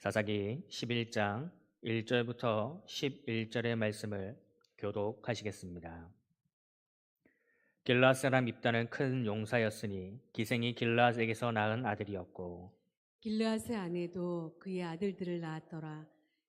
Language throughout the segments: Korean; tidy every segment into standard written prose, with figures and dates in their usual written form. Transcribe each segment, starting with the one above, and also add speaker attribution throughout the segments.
Speaker 1: 사사기 11장 1절부터 11절의 말씀을 교독하시겠습니다. 길르앗 사람 입다는 큰 용사였으니 기생이 길르앗에게서 낳은 아들이었고
Speaker 2: 길르앗의 아내도 그의 아들들을 낳았더라.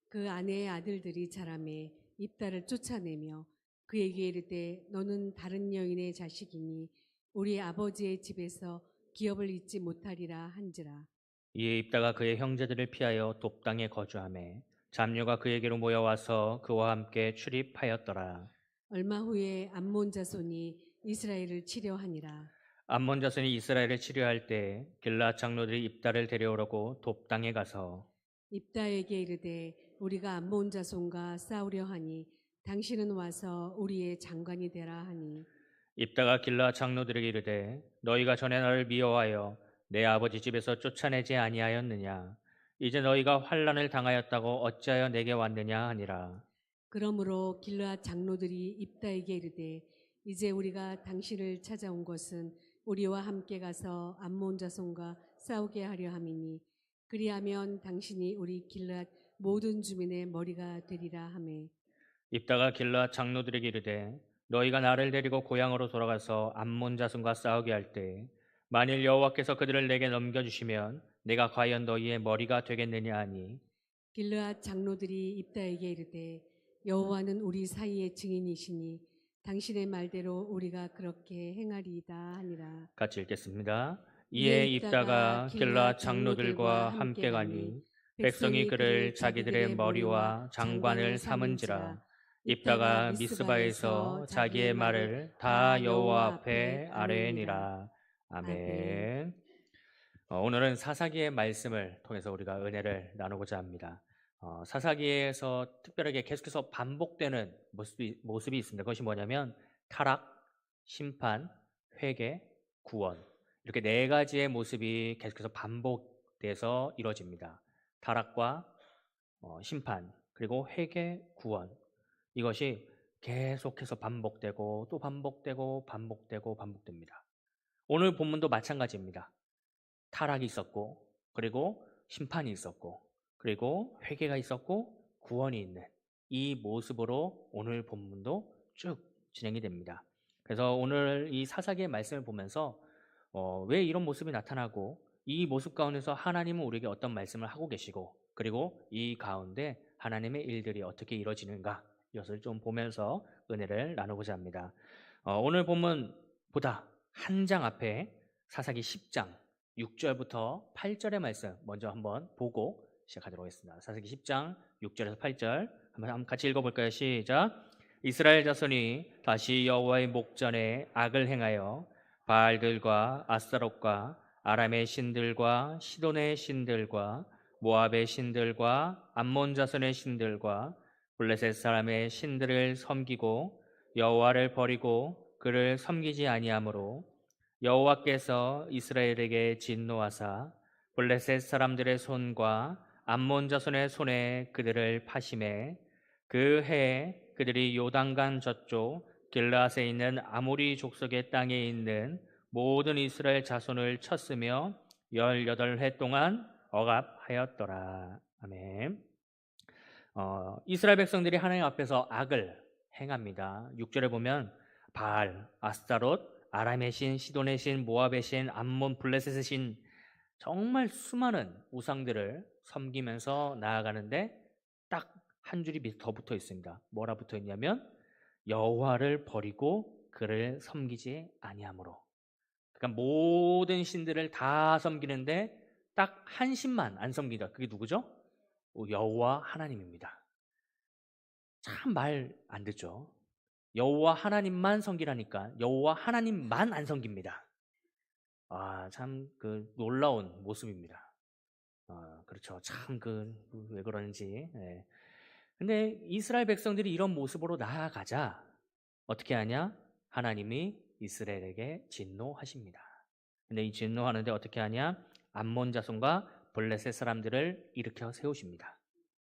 Speaker 2: 그 아내의 아들들이 자라매 입다를 쫓아내며 그에게 이르되 너는 다른 여인의 자식이니 우리 아버지의 집에서 기업을 잊지 못하리라 한지라.
Speaker 1: 이에 입다가 그의 형제들을 피하여 돕당에 거주하매 잡류가 그에게로 모여와서 그와 함께 출입하였더라.
Speaker 2: 얼마 후에 암몬 자손이 이스라엘을 치려하니라.
Speaker 1: 암몬 자손이 이스라엘을 치료할 때 길르앗 장로들이 입다를 데려오려고 돕당에 가서
Speaker 2: 입다에게 이르되 우리가 암몬 자손과 싸우려 하니 당신은 와서 우리의 장관이 되라 하니
Speaker 1: 입다가 길르앗 장로들에게 이르되 너희가 전에 나를 미워하여 내 아버지 집에서 쫓아내지 아니하였느냐 이제 너희가 환난을 당하였다고 어찌하여 내게 왔느냐 하니라.
Speaker 2: 그러므로 길르앗 장로들이 입다에게 이르되 이제 우리가 당신을 찾아온 것은 우리와 함께 가서 암몬 자손과 싸우게 하려 함이니 그리하면 당신이 우리 길르앗 모든 주민의 머리가 되리라 하매
Speaker 1: 입다가 길르앗 장로들에게 이르되 너희가 나를 데리고 고향으로 돌아가서 암몬 자손과 싸우게 할 때 만일 여호와께서 그들을 내게 넘겨주시면 내가 과연 너희의 머리가 되겠느냐 하니
Speaker 2: 길르앗 장로들이 입다에게 이르되 여호와는 우리 사이의 증인이시니 당신의 말대로 우리가 그렇게 행하리이다 하니라.
Speaker 1: 같이 읽겠습니다.
Speaker 2: 이에
Speaker 1: 이에
Speaker 2: 입다가
Speaker 1: 입다가 길르앗
Speaker 2: 길르앗 장로들과
Speaker 1: 장로들과
Speaker 2: 함께
Speaker 1: 함께
Speaker 2: 가니
Speaker 1: 가니 백성이
Speaker 2: 백성이
Speaker 1: 그를
Speaker 2: 그를
Speaker 1: 자기들의
Speaker 2: 자기들의 머리와
Speaker 1: 머리와 장관을
Speaker 2: 장관을
Speaker 1: 삼은지라.
Speaker 2: 삼은지라. 입다가
Speaker 1: 입다가
Speaker 2: 미스바에서
Speaker 1: 미스바에서
Speaker 2: 자기의
Speaker 1: 자기의
Speaker 2: 말을
Speaker 1: 말을
Speaker 2: 다
Speaker 1: 다 여호와
Speaker 2: 여호와
Speaker 1: 앞에
Speaker 2: 앞에 아뢰니라.
Speaker 1: 아뢰니라.
Speaker 2: 아멘.
Speaker 1: 아멘. 오늘은 사사기의 말씀을 통해서 우리가 은혜를 나누고자 합니다. 사사기에서 특별하게 계속해서 반복되는 모습이 있습니다. 그것이 뭐냐면 타락, 심판, 회개, 구원 이렇게 네 가지의 모습이 계속해서 반복돼서 이루어집니다. 타락과 심판 그리고 회개, 구원 이것이 계속해서 반복되고 또 반복되고 반복되고 반복됩니다. 오늘 본문도 마찬가지입니다. 타락이 있었고 그리고 심판이 있었고 그리고 회개가 있었고 구원이 있는 이 모습으로 오늘 본문도 쭉 진행이 됩니다. 그래서 오늘 이 사사기의 말씀을 보면서 왜 이런 모습이 나타나고 이 모습 가운데서 하나님은 우리에게 어떤 말씀을 하고 계시고 그리고 이 가운데 하나님의 일들이 어떻게 이루어지는가 이것을 좀 보면서 은혜를 나누고자 합니다. 오늘 본문보다 한 장 앞에 사사기 10장 6절부터 8절의 말씀 먼저 한번 보고 시작하도록 하겠습니다. 사사기 10장 6절에서 8절 한번 같이 읽어볼까요? 시작. 이스라엘 자손이 다시 여호와의 목전에 악을 행하여 바알들과 아스타롯과 아람의 신들과 시돈의 신들과 모압의 신들과 암몬 자손의 신들과 블레셋 사람의 신들을 섬기고 여호와를 버리고 그를 섬기지 아니하므로 여호와께서 이스라엘에게 진노하사 블레셋 사람들의 손과 암몬 자손의 손에 그들을 파심해 그 해에 그들이 요단강 저쪽 길르앗에 있는 아모리 족속의 땅에 있는 모든 이스라엘 자손을 쳤으며 18해 동안 억압하였더라. 아멘. 이스라엘 백성들이 하나님 앞에서 악을 행합니다. 6절에 보면 바알, 아스타롯, 아람의 신, 시돈의 신, 모압의 신, 암몬, 블레셋의 신 정말 수많은 우상들을 섬기면서 나아가는데 딱 한 줄이 더 붙어 있습니다. 뭐라 붙어 있냐면 여호와를 버리고 그를 섬기지 아니하므로. 그러니까 모든 신들을 다 섬기는데 딱 한 신만 안 섬긴다. 그게 누구죠? 여호와 하나님입니다. 참 말 안 듣죠. 여호와 하나님만 섬기라니까 여호와 하나님만 안 섬깁니다. 참 그 놀라운 모습입니다. 그렇죠. 참 그 왜 그러는지. 예. 근데 이스라엘 백성들이 이런 모습으로 나아가자 어떻게 하냐? 하나님이 이스라엘에게 진노하십니다. 근데 이 진노하는데 어떻게 하냐? 암몬 자손과 블레셋 사람들을 일으켜 세우십니다.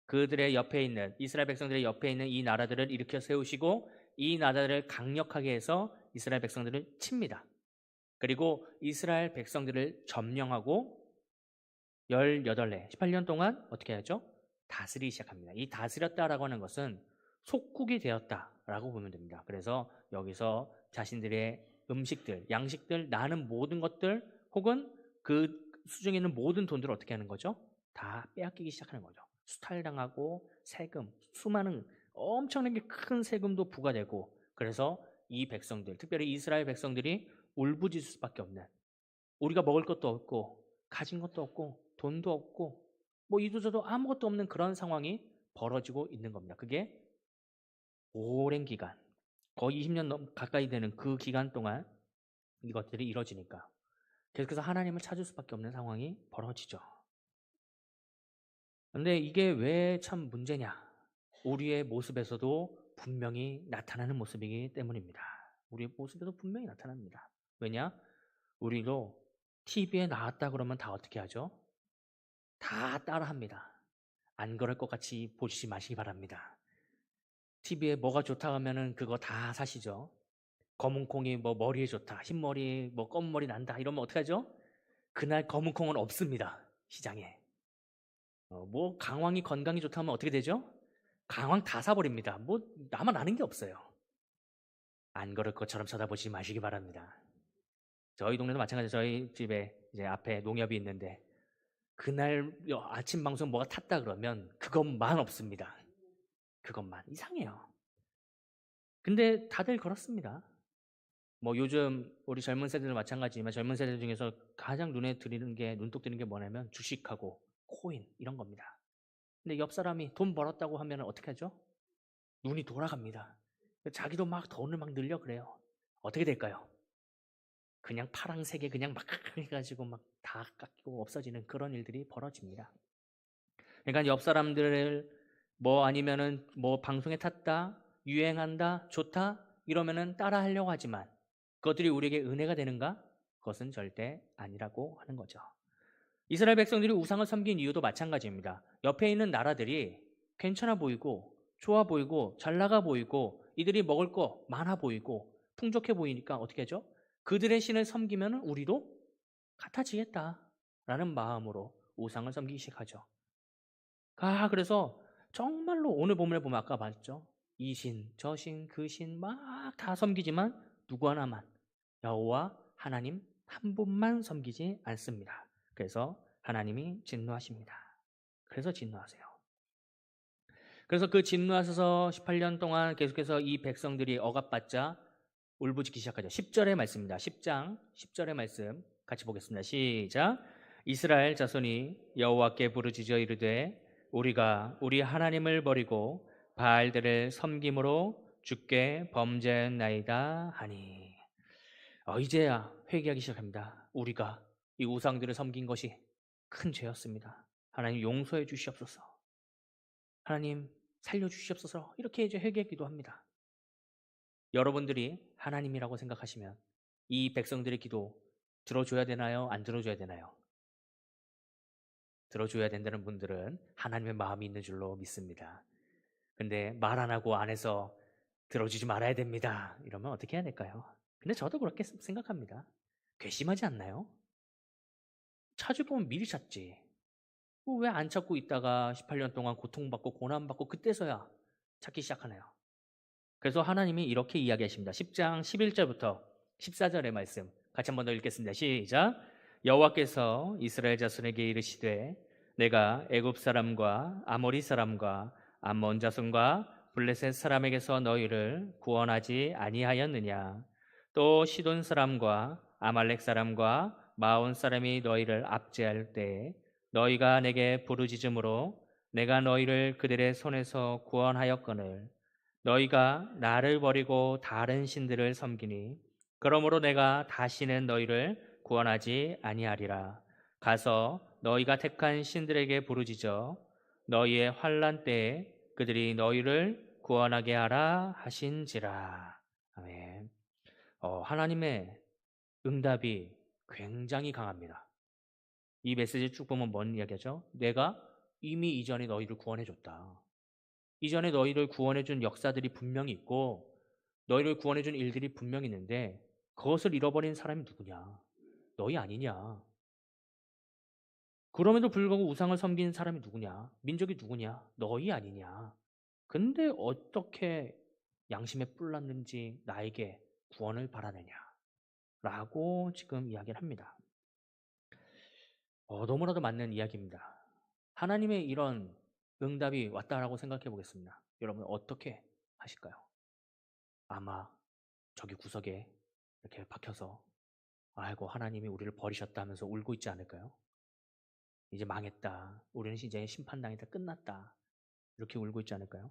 Speaker 1: 그들의 옆에 있는 이스라엘 백성들의 옆에 있는 이 나라들을 일으켜 세우시고 이 나라들을 강력하게 해서 이스라엘 백성들을 칩니다. 그리고 이스라엘 백성들을 점령하고 18해, 18년 동안 어떻게 하죠? 다스리기 시작합니다. 이 다스렸다라고 하는 것은 속국이 되었다라고 보면 됩니다. 그래서 여기서 자신들의 음식들, 양식들, 나는 모든 것들 혹은 그 수중에 있는 모든 돈들을 어떻게 하는 거죠? 다 빼앗기기 시작하는 거죠. 수탈당하고 세금, 수많은 엄청나게 큰 세금도 부과되고 그래서 이 백성들, 특별히 이스라엘 백성들이 울부짖을 수밖에 없는 우리가 먹을 것도 없고 가진 것도 없고 돈도 없고 뭐 이도저도 아무것도 없는 그런 상황이 벌어지고 있는 겁니다. 그게 오랜 기간, 거의 20년 가까이 되는 그 기간 동안 이것들이 이루어지니까 계속해서 하나님을 찾을 수밖에 없는 상황이 벌어지죠. 근데 이게 왜 참 문제냐? 우리의 모습에서도 분명히 나타나는 모습이기 때문입니다. 우리의 모습에도 분명히 나타납니다. 왜냐? 우리도 TV에 나왔다 그러면 다 어떻게 하죠? 다 따라합니다. 안 그럴 것 같이 보시지 마시기 바랍니다. TV에 뭐가 좋다 하면은 그거 다 사시죠. 검은 콩이 뭐 머리에 좋다, 흰머리, 뭐 검은 머리 난다 이러면 어떡하죠? 그날 검은 콩은 없습니다. 시장에. 뭐 강황이 건강이 좋다 하면 어떻게 되죠? 강황 다 사버립니다. 뭐 나만 아는 게 없어요. 안 그럴 것처럼 쳐다보지 마시기 바랍니다. 저희 동네도 마찬가지로 저희 집에 이제 앞에 농협이 있는데 그날 아침 방송 뭐가 탔다 그러면 그것만 없습니다. 그것만 이상해요. 근데 다들 그렇습니다. 뭐 요즘 우리 젊은 세대들 마찬가지지만 젊은 세대 중에서 가장 눈에 들이는 게 눈독 들이는 게 뭐냐면 주식하고 코인 이런 겁니다. 근데 옆 사람이 돈 벌었다고 하면 어떻게 하죠? 눈이 돌아갑니다. 자기도 막 돈을 막 늘려 그래요. 어떻게 될까요? 그냥 파랑색에 그냥 막 해가지고 막 다 깎이고 없어지는 그런 일들이 벌어집니다. 그러니까 옆 사람들을 뭐 아니면은 뭐 방송에 탔다, 유행한다, 좋다 이러면은 따라 하려고 하지만 그것들이 우리에게 은혜가 되는가? 그것은 절대 아니라고 하는 거죠. 이스라엘 백성들이 우상을 섬긴 이유도 마찬가지입니다. 옆에 있는 나라들이 괜찮아 보이고 좋아 보이고 잘 나가 보이고 이들이 먹을 거 많아 보이고 풍족해 보이니까 어떻게 하죠? 그들의 신을 섬기면 우리도 같아지겠다라는 마음으로 우상을 섬기기 시작하죠. 그래서 정말로 오늘 본문에 보면 아까 봤죠? 이 신, 저 신, 그 신 막 다 섬기지만 누구 하나만 여호와 하나님 한 분만 섬기지 않습니다. 그래서 하나님이 진노하십니다. 그래서 진노하세요. 그래서 그 진노하셔서 18년 동안 계속해서 이 백성들이 억압받자 울부짖기 시작하죠. 10절의 말씀입니다. 10장 10절의 말씀 같이 보겠습니다. 시작. 이스라엘 자손이 여호와께 부르짖어 이르되 우리가 우리 하나님을 버리고 바알들을 섬김으로 주께 범죄하였나이다 하니 이제야 회개하기 시작합니다. 우리가 이 우상들을 섬긴 것이 큰 죄였습니다. 하나님 용서해 주시옵소서. 하나님 살려 주시옵소서. 이렇게 이제 회개 기도합니다. 여러분들이 하나님이라고 생각하시면 이 백성들의 기도 들어줘야 되나요? 안 들어줘야 되나요? 들어줘야 된다는 분들은 하나님의 마음이 있는 줄로 믿습니다. 근데 말 안 하고 안 해서 들어주지 말아야 됩니다. 이러면 어떻게 해야 될까요? 근데 저도 그렇게 생각합니다. 괘씸하지 않나요? 찾을 거면 미리 찾지. 왜 안 찾고 있다가 18년 동안 고통받고 고난받고 그때서야 찾기 시작하나요? 그래서 하나님이 이렇게 이야기하십니다. 10장 11절부터 14절의 말씀 같이 한번 더 읽겠습니다. 시작. 여호와께서 이스라엘 자손에게 이르시되 내가 애굽 사람과 아모리 사람과 암몬 자손과 블레셋 사람에게서 너희를 구원하지 아니하였느냐 또 시돈 사람과 아말렉 사람과 마온 사람이 너희를 압제할 때 너희가 내게 부르짖음으로 내가 너희를 그들의 손에서 구원하였거늘 너희가 나를 버리고 다른 신들을 섬기니 그러므로 내가 다시는 너희를 구원하지 아니하리라. 가서 너희가 택한 신들에게 부르짖어 너희의 환난 때에 그들이 너희를 구원하게 하라 하신지라. 아멘. 하나님의 응답이 굉장히 강합니다. 이 메시지 쭉 보면 뭔 이야기죠? 내가 이미 이전에 너희를 구원해 줬다. 이전에 너희를 구원해준 역사들이 분명히 있고 너희를 구원해준 일들이 분명히 있는데 그것을 잃어버린 사람이 누구냐? 너희 아니냐? 그럼에도 불구하고 우상을 섬긴 사람이 누구냐? 민족이 누구냐? 너희 아니냐? 근데 어떻게 양심에 뿔 났는지 나에게 구원을 바라느냐? 라고 지금 이야기를 합니다. 너무나도 맞는 이야기입니다. 하나님의 이런 응답이 왔다라고 생각해 보겠습니다. 여러분 어떻게 하실까요? 아마 저기 구석에 이렇게 박혀서 아이고 하나님이 우리를 버리셨다 하면서 울고 있지 않을까요? 이제 망했다. 우리는 이제 심판당했다. 끝났다. 이렇게 울고 있지 않을까요?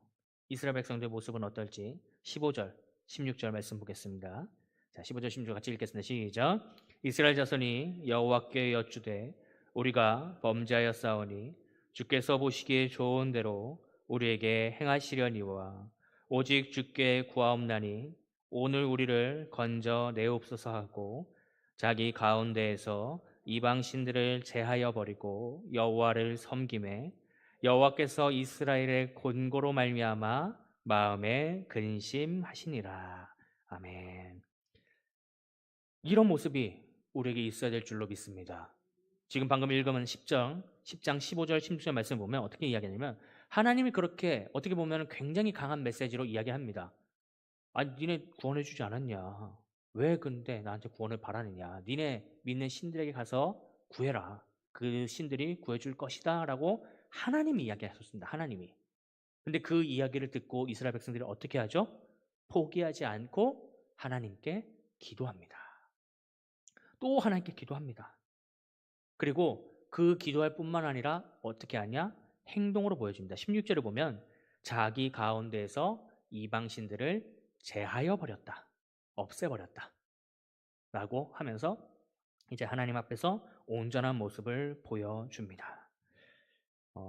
Speaker 1: 이스라엘 백성들의 모습은 어떨지 15절, 16절 말씀 보겠습니다. 자, 15절, 16절 같이 읽겠습니다. 시작. 이스라엘 자손이 여호와께 여쭈되 우리가 범죄하였사오니 주께서 보시기에 좋은 대로 우리에게 행하시려니와 오직 주께 구하옵나니 오늘 우리를 건져 내옵소서 하고 자기 가운데에서 이방 신들을 제하여 버리고 여호와를 섬김에 여호와께서 이스라엘의 곤고로 말미암아 마음에 근심하시니라. 아멘. 이런 모습이 우리에게 있어야 될 줄로 믿습니다. 지금 방금 읽으면 10장 15절, 16절 말씀 보면 어떻게 이야기하냐면 하나님이 그렇게 어떻게 보면 굉장히 강한 메시지로 이야기합니다. 아니 니네 구원해 주지 않았냐? 왜 근데 나한테 구원을 바라느냐? 니네 믿는 신들에게 가서 구해라. 그 신들이 구해줄 것이다 라고 하나님이 이야기하셨습니다. 하나님이. 근데 그 이야기를 듣고 이스라엘 백성들이 어떻게 하죠? 포기하지 않고 하나님께 기도합니다. 또 하나님께 기도합니다. 그리고 그 기도할 뿐만 아니라 어떻게 하냐? 행동으로 보여줍니다. 16절을 보면 자기 가운데에서 이방신들을 제하여 버렸다. 없애버렸다. 라고 하면서 이제 하나님 앞에서 온전한 모습을 보여줍니다.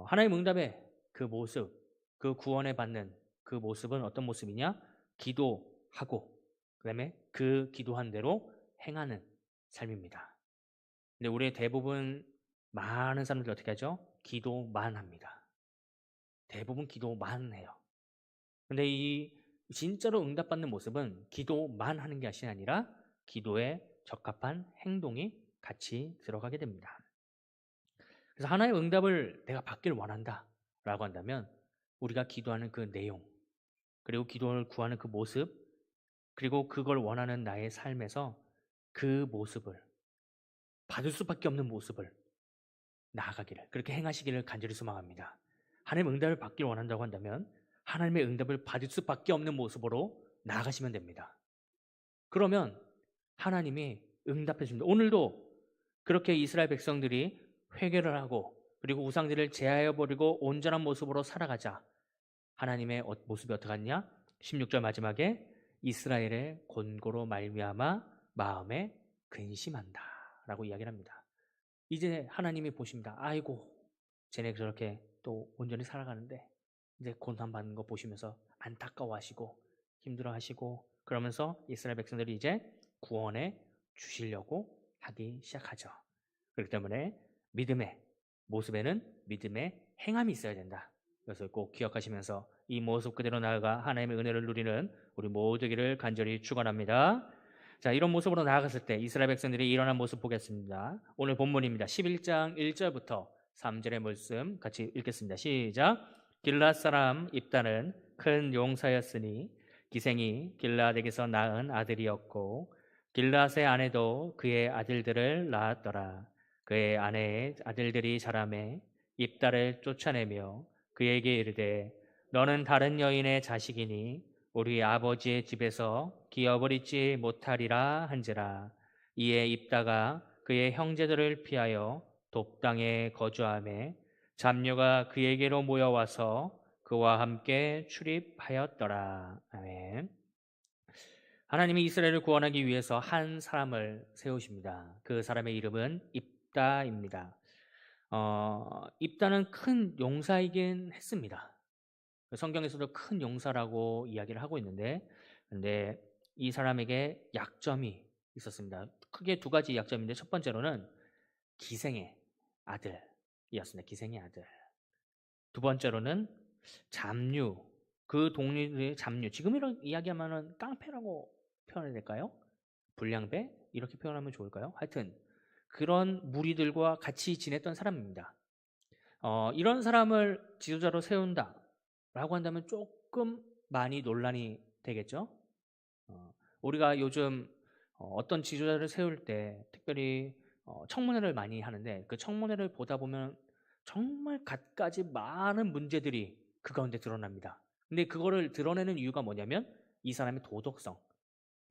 Speaker 1: 하나님 응답의 그 모습, 그 구원에 받는 그 모습은 어떤 모습이냐? 기도하고 그다음에 그 기도한 대로 행하는 삶입니다. 근데 우리의 대부분 많은 사람들이 어떻게 하죠? 기도만 합니다. 대부분 기도만 해요. 근데 이 진짜로 응답받는 모습은 기도만 하는 것이 아니라 기도에 적합한 행동이 같이 들어가게 됩니다. 그래서 하나의 응답을 내가 받길 원한다 라고 한다면 우리가 기도하는 그 내용 그리고 기도를 구하는 그 모습 그리고 그걸 원하는 나의 삶에서 그 모습을 받을 수밖에 없는 모습을 나아가기를 그렇게 행하시기를 간절히 소망합니다. 하나님의 응답을 받길 원한다고 한다면 하나님의 응답을 받을 수밖에 없는 모습으로 나아가시면 됩니다. 그러면 하나님이 응답해 줍니다. 오늘도 그렇게 이스라엘 백성들이 회개를 하고 그리고 우상들을 제하여 버리고 온전한 모습으로 살아가자. 하나님의 모습이 어떡하냐? 16절 마지막에 이스라엘의 곤고로 말미암아 마음에 근심한다 라고 이야기를 합니다. 이제 하나님이 보십니다. 아이고 쟤네 저렇게 또 온전히 살아가는데 이제 고난받는 거 보시면서 안타까워하시고 힘들어하시고 그러면서 이스라엘 백성들이 이제 구원해 주시려고 하기 시작하죠. 그렇기 때문에 믿음의 모습에는 믿음의 행함이 있어야 된다. 그래서 꼭 기억하시면서 이 모습 그대로 나아가 하나님의 은혜를 누리는 우리 모두기를 간절히 축원합니다. 자, 이런 모습으로 나아갔을 때 이스라엘 백성들이 일어난 모습 보겠습니다. 오늘 본문입니다. 11장 1절부터 3절의 말씀 같이 읽겠습니다. 시작. 길앗 사람 입다는 큰 용사였으니 기생이 길앗에게서 낳은 아들이었고 길앗의 아내도 그의 아들들을 낳았더라. 그의 아내의 아들들이 자라매 입다를 쫓아내며 그에게 이르되 너는 다른 여인의 자식이니 우리 아버지의 집에서 기업을 잊지 못하리라 한지라. 이에 입다가 그의 형제들을 피하여 돕당에 거주하매 잡녀가 그에게로 모여와서 그와 함께 출입하였더라. 아멘. 하나님이 이스라엘을 구원하기 위해서 한 사람을 세우십니다. 그 사람의 이름은 입다입니다. 입다는 큰 용사이긴 했습니다. 성경에서도 큰 용사라고 이야기를 하고 있는데, 근데 이 사람에게 약점이 있었습니다. 크게 두 가지 약점인데 첫 번째로는 기생의 아들이었습니다. 기생의 아들. 두 번째로는 잡류. 그 동료의 잡류. 지금 이런 이야기하면은 깡패라고 표현해야 될까요? 불량배? 이렇게 표현하면 좋을까요? 하여튼 그런 무리들과 같이 지냈던 사람입니다. 이런 사람을 지도자로 세운다라고 한다면 조금 많이 논란이 되겠죠. 우리가 요즘 어떤 지도자를 세울 때 특별히 청문회를 많이 하는데 그 청문회를 보다 보면 정말 갖가지 많은 문제들이 그 가운데 드러납니다. 근데 그거를 드러내는 이유가 뭐냐면 이 사람의 도덕성.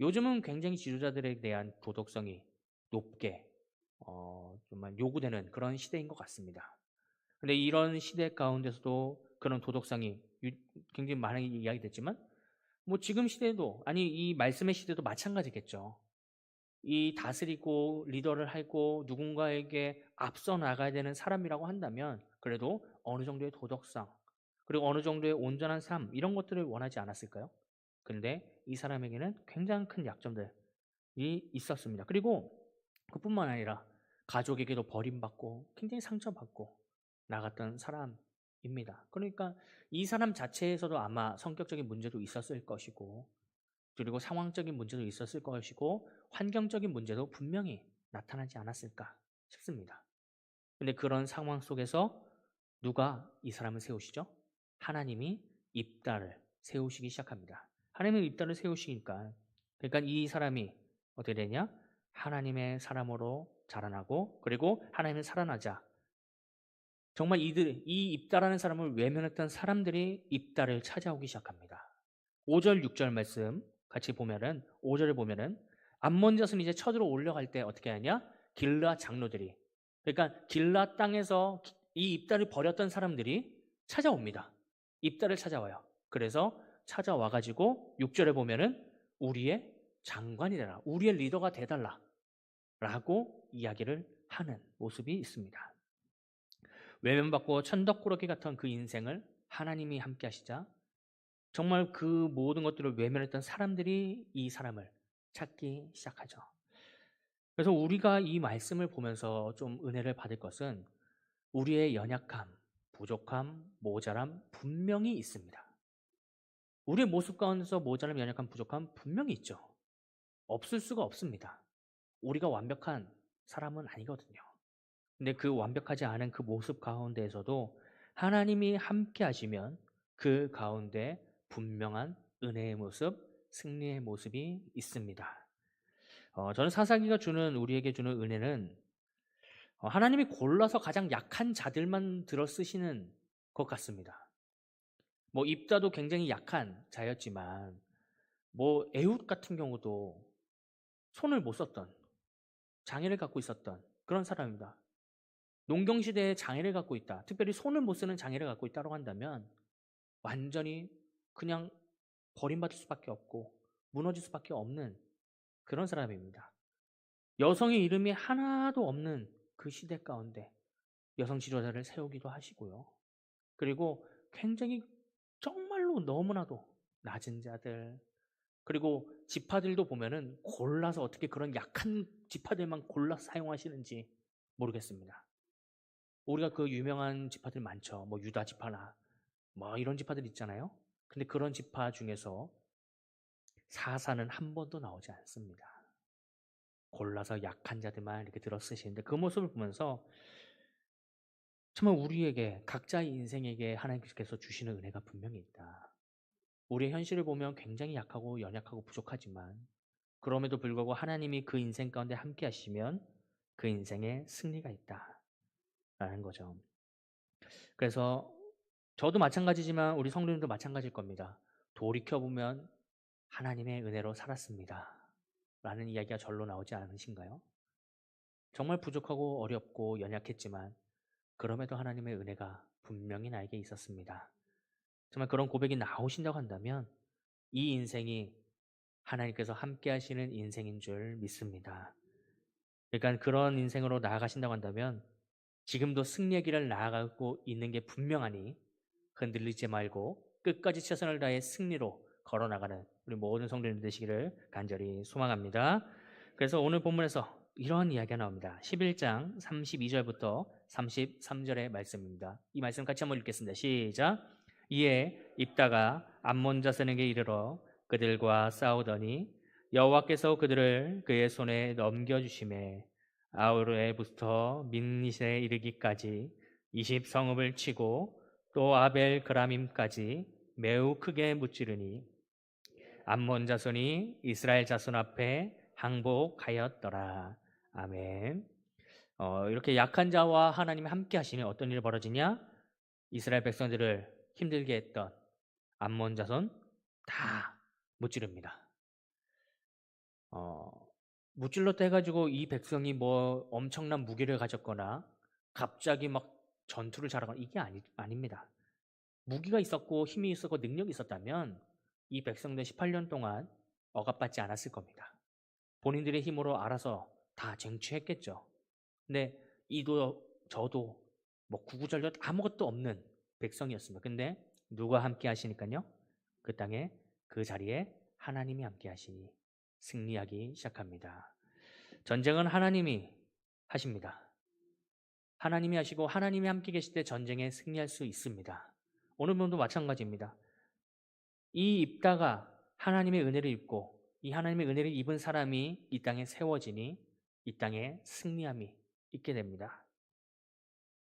Speaker 1: 요즘은 굉장히 지도자들에 대한 도덕성이 높게 정말 요구되는 그런 시대인 것 같습니다. 근데 이런 시대 가운데서도 그런 도덕성이 굉장히 많이 이야기됐지만 뭐 지금 시대도 아니 이 말씀의 시대도 마찬가지겠죠. 이 다스리고 리더를 하고 누군가에게 앞서 나가야 되는 사람이라고 한다면 그래도 어느 정도의 도덕성 그리고 어느 정도의 온전한 삶 이런 것들을 원하지 않았을까요? 근데 이 사람에게는 굉장히 큰 약점들이 있었습니다. 그리고 그뿐만 아니라 가족에게도 버림받고 굉장히 상처받고 나갔던 사람입니다. 그러니까 이 사람 자체에서도 아마 성격적인 문제도 있었을 것이고 그리고 상황적인 문제도 있었을 것이고 환경적인 문제도 분명히 나타나지 않았을까 싶습니다. 근데 그런 상황 속에서 누가 이 사람을 세우시죠? 하나님이 입다를 세우시기 시작합니다. 하나님이 입다를 세우시니까 그러니까 이 사람이 어떻게 되냐? 하나님의 사람으로 자라나고 그리고 하나님의 살아나자 정말 이 입다라는 사람을 외면했던 사람들이 입다를 찾아오기 시작합니다. 5절 6절 말씀 같이 보면은 5절에 보면은 암몬 자손이 이제 쳐들어 올라갈 때 어떻게 하냐? 길르앗 장로들이 그러니까 길르앗 땅에서 이 입다를 버렸던 사람들이 찾아옵니다. 입다를 찾아와요. 그래서 찾아와 가지고 6절에 보면은 우리의 장관이 되라. 우리의 리더가 돼 달라라고 이야기를 하는 모습이 있습니다. 외면받고 천덕꾸러기 같은 그 인생을 하나님이 함께 하시자 정말 그 모든 것들을 외면했던 사람들이 이 사람을 찾기 시작하죠. 그래서 우리가 이 말씀을 보면서 좀 은혜를 받을 것은 우리의 연약함, 부족함, 모자람 분명히 있습니다. 우리의 모습 가운데서 모자람, 연약함, 부족함 분명히 있죠. 없을 수가 없습니다. 우리가 완벽한 사람은 아니거든요. 근데 그 완벽하지 않은 그 모습 가운데에서도 하나님이 함께 하시면 그 가운데 분명한 은혜의 모습, 승리의 모습이 있습니다. 저는 사사기가 우리에게 주는 은혜는 하나님이 골라서 가장 약한 자들만 들어 쓰시는 것 같습니다. 뭐 입다도 굉장히 약한 자였지만 뭐 에훗 같은 경우도 손을 못 썼던 장애를 갖고 있었던 그런 사람입니다. 농경시대에 장애를 갖고 있다. 특별히 손을 못 쓰는 장애를 갖고 있다고 한다면 완전히 그냥 버림받을 수밖에 없고 무너질 수밖에 없는 그런 사람입니다. 여성의 이름이 하나도 없는 그 시대 가운데 여성 지도자를 세우기도 하시고요. 그리고 굉장히 정말로 너무나도 낮은 자들 그리고 지파들도 보면은 골라서 어떻게 그런 약한 지파들만 골라서 사용하시는지 모르겠습니다. 우리가 그 유명한 지파들 많죠. 뭐 유다 지파나 뭐 이런 지파들 있잖아요. 근데 그런 지파 중에서 사사는 한 번도 나오지 않습니다. 골라서 약한 자들만 이렇게 들어 쓰시는데 그 모습을 보면서 정말 우리에게 각자의 인생에게 하나님께서 주시는 은혜가 분명히 있다. 우리의 현실을 보면 굉장히 약하고 연약하고 부족하지만 그럼에도 불구하고 하나님이 그 인생 가운데 함께 하시면 그 인생에 승리가 있다라는 거죠. 그래서 저도 마찬가지지만 우리 성도님도 마찬가지일 겁니다. 돌이켜보면 하나님의 은혜로 살았습니다. 라는 이야기가 절로 나오지 않으신가요? 정말 부족하고 어렵고 연약했지만 그럼에도 하나님의 은혜가 분명히 나에게 있었습니다. 정말 그런 고백이 나오신다고 한다면 이 인생이 하나님께서 함께 하시는 인생인 줄 믿습니다. 그러니까 그런 인생으로 나아가신다고 한다면 지금도 승리의 길을 나아가고 있는 게 분명하니 흔들리지 말고 끝까지 최선을 다해 승리로 걸어나가는 우리 모든 성도님 되시기를 간절히 소망합니다. 그래서 오늘 본문에서 이런 이야기가 나옵니다. 11장 32절부터 33절의 말씀입니다. 이 말씀 같이 한번 읽겠습니다. 시작. 이에 입다가 암몬 자손에게 이르러 그들과 싸우더니 여호와께서 그들을 그의 손에 넘겨주심에 아우르에부터 민닛에 이르기까지 20성읍을 치고 또 아벨 그라밈까지 매우 크게 무찌르니 암몬 자손이 이스라엘 자손 앞에 항복하였더라. 아멘. 이렇게 약한 자와 하나님이 함께 하시면 어떤 일이 벌어지냐? 이스라엘 백성들을 힘들게 했던 암몬 자손 다 무찌릅니다. 어, 무찔렀다 해가지고 이 백성이 뭐 엄청난 무기를 가졌거나 갑자기 막 전투를 잘하거나 이게 아닙니다. 무기가 있었고 힘이 있었고 능력이 있었다면 이 백성들 18년 동안 억압받지 않았을 겁니다. 본인들의 힘으로 알아서 다 쟁취했겠죠. 근데 이도 저도 뭐 구구절절 아무것도 없는 백성이었습니다. 근데 누가 함께 하시니까요? 그 땅에 그 자리에 하나님이 함께 하시니 승리하기 시작합니다. 전쟁은 하나님이 하십니다. 하나님이 하시고 하나님이 함께 계실 때 전쟁에 승리할 수 있습니다. 오늘 본도 마찬가지입니다. 이 입다가 하나님의 은혜를 입고 이 하나님의 은혜를 입은 사람이 이 땅에 세워지니 이 땅에 승리함이 있게 됩니다.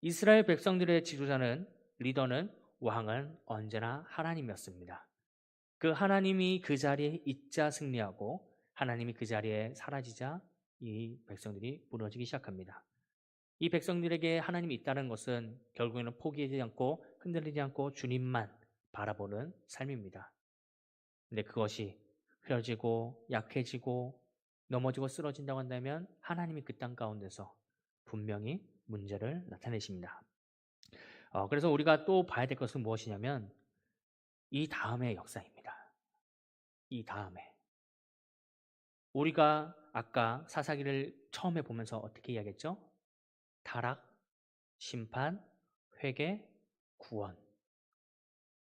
Speaker 1: 이스라엘 백성들의 지도자는 리더는 왕은 언제나 하나님이었습니다. 그 하나님이 그 자리에 있자 승리하고 하나님이 그 자리에 사라지자 이 백성들이 무너지기 시작합니다. 이 백성들에게 하나님이 있다는 것은 결국에는 포기하지 않고 흔들리지 않고 주님만 바라보는 삶입니다. 근데 그것이 흐려지고 약해지고 넘어지고 쓰러진다고 한다면 하나님이 그 땅 가운데서 분명히 문제를 나타내십니다. 그래서 우리가 또 봐야 될 것은 무엇이냐면 이 다음의 역사입니다. 이 다음에 우리가 아까 사사기를 처음에 보면서 어떻게 이야기했죠? 타락, 심판, 회개, 구원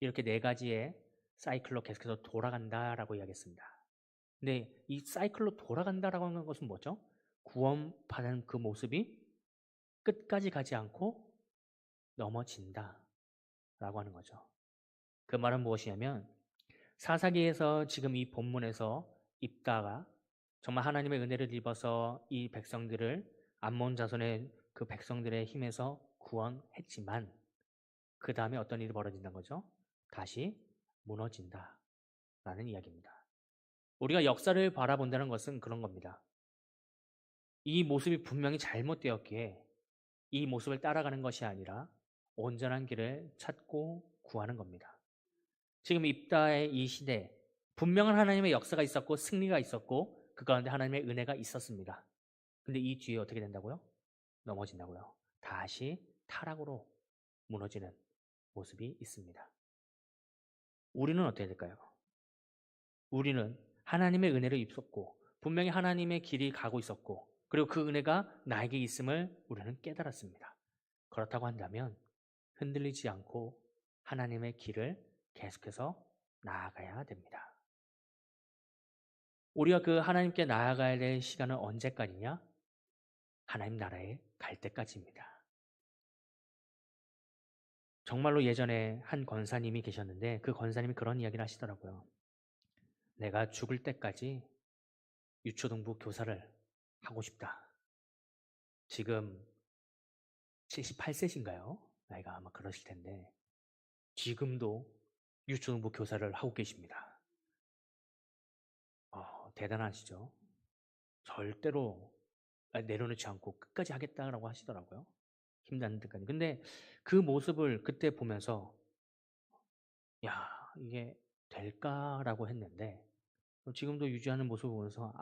Speaker 1: 이렇게 네 가지의 사이클로 계속해서 돌아간다라고 이야기했습니다. 근데 이 사이클로 돌아간다라고 하는 것은 뭐죠? 구원받은 그 모습이 끝까지 가지 않고 넘어진다라고 하는 거죠. 그 말은 무엇이냐면 사사기에서 지금 이 본문에서 입다가 정말 하나님의 은혜를 입어서 이 백성들을 암몬 자손의 그 백성들의 힘에서 구원했지만 그 다음에 어떤 일이 벌어진다는 거죠? 다시 무너진다라는 이야기입니다. 우리가 역사를 바라본다는 것은 그런 겁니다. 이 모습이 분명히 잘못되었기에 이 모습을 따라가는 것이 아니라 온전한 길을 찾고 구하는 겁니다. 지금 입다의 이 시대에 분명한 하나님의 역사가 있었고 승리가 있었고 그 가운데 하나님의 은혜가 있었습니다. 근데 이 뒤에 어떻게 된다고요? 넘어진다고요. 다시 타락으로 무너지는 모습이 있습니다. 우리는 어떻게 될까요? 우리는 하나님의 은혜를 입었고 분명히 하나님의 길이 가고 있었고 그리고 그 은혜가 나에게 있음을 우리는 깨달았습니다. 그렇다고 한다면 흔들리지 않고 하나님의 길을 계속해서 나아가야 됩니다. 우리가 그 하나님께 나아가야 될 시간은 언제까지냐? 하나님 나라에 갈 때까지입니다. 정말로 예전에 한 권사님이 계셨는데 그 권사님이 그런 이야기를 하시더라고요. 내가 죽을 때까지 유초등부 교사를 하고 싶다. 지금 78세신가요? 나이가 아마 그러실 텐데 지금도 유초등부 교사를 하고 계십니다. 대단하시죠? 절대로 내려놓지 않고 끝까지 하겠다라고 하시더라고요. 힘닿는 데까지. 근데 그 모습을 그때 보면서 야, 이게 될까라고 했는데 지금도 유지하는 모습을 보면서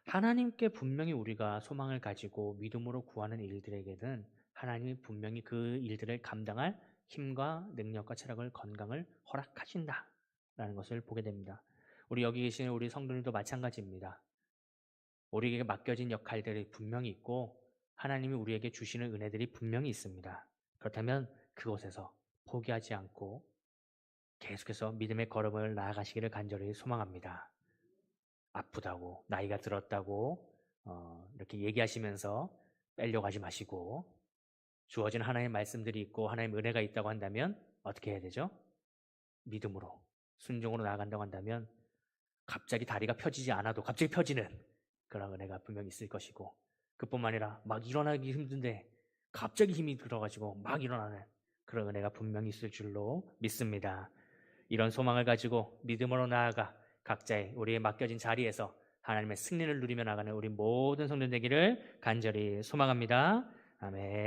Speaker 1: 하나님께 분명히 우리가 소망을 가지고 믿음으로 구하는 일들에게는 하나님이 분명히 그 일들을 감당할 힘과 능력과 체력을 건강을 허락하신다라는 것을 보게 됩니다. 우리 여기 계시는 우리 성도님도 마찬가지입니다. 우리에게 맡겨진 역할들이 분명히 있고 하나님이 우리에게 주시는 은혜들이 분명히 있습니다. 그렇다면 그곳에서 포기하지 않고 계속해서 믿음의 걸음을 나아가시기를 간절히 소망합니다. 아프다고 나이가 들었다고 이렇게 얘기하시면서 빼려고 하지 마시고 주어진 하나님의 말씀들이 있고 하나님의 은혜가 있다고 한다면 어떻게 해야 되죠? 믿음으로 순종으로 나아간다고 한다면 갑자기 다리가 펴지지 않아도 갑자기 펴지는 그런 은혜가 분명히 있을 것이고 그뿐만 아니라 막 일어나기 힘든데 갑자기 힘이 들어가지고 막 일어나는 그런 은혜가 분명히 있을 줄로 믿습니다. 이런 소망을 가지고 믿음으로 나아가 각자의 우리의 맡겨진 자리에서 하나님의 승리를 누리며 나가는 우리 모든 성도들 되기를 간절히 소망합니다. 아멘.